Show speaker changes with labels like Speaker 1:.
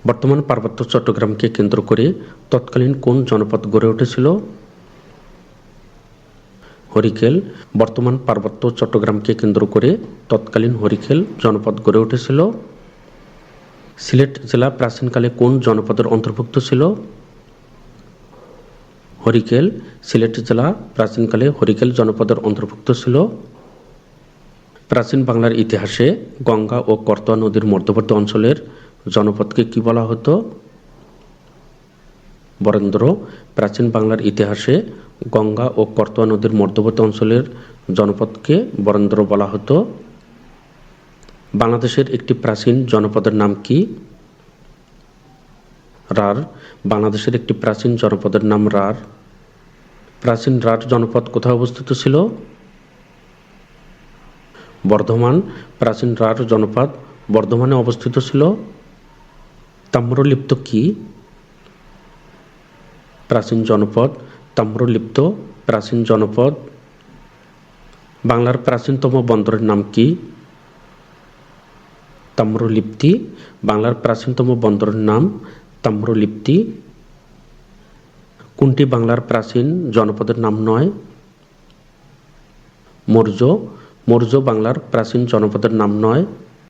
Speaker 1: বর্তমান পার্বত্য চট্টগ্রামকে কেন্দ্র করে তৎকালীন কোন জনপদ গড়ে উঠেছিল? হরিকেল। বর্তমান পার্বত্য চট্টগ্রামকে কেন্দ্র করে তৎকালীন হরিকেল জনপদ গড়ে উঠেছিল। সিলেট জেলা প্রাচীনকালে কোন জনপদের অন্তর্ভুক্ত ছিল? হরিকেল। সিলেট জেলা প্রাচীনকালে হরিকেল জনপদের অন্তর্ভুক্ত ছিল। প্রাচীন বাংলার ইতিহাসে গঙ্গা ও করতোয়া নদীর মধ্যবর্তী অঞ্চলের জনপদকে কি বলা হতো? বরেন্দ্র। প্রাচীন বাংলার ইতিহাসে গঙ্গা ও করতোয়া নদীর মধ্যবর্তী অঞ্চলের জনপদকে বরেন্দ্র বলা হতো। বাংলাদেশের একটি প্রাচীন জনপদের নাম কি? রার। বাংলাদেশের একটি প্রাচীন জনপদের নাম রার। প্রাচীন রার জনপদ কোথায় অবস্থিত ছিল? বর্ধমান। প্রাচীন রার জনপদ বর্ধমানে অবস্থিত ছিল। তাম্রলিপ্ত কি? প্রাচীন জনপদ। তাম্রলিপ্ত প্রাচীন জনপদ। বাংলার প্রাচীনতম বন্দরের নাম কি? তাম্রলিপ্তি। বাংলার প্রাচীনতম বন্দরের নাম তাম্রলিপ্তি। কোনটি বাংলার প্রাচীন জনপদের নাম নয়? মৌর্য। মৌর্য বাংলার প্রাচীন জনপদের নাম নয়।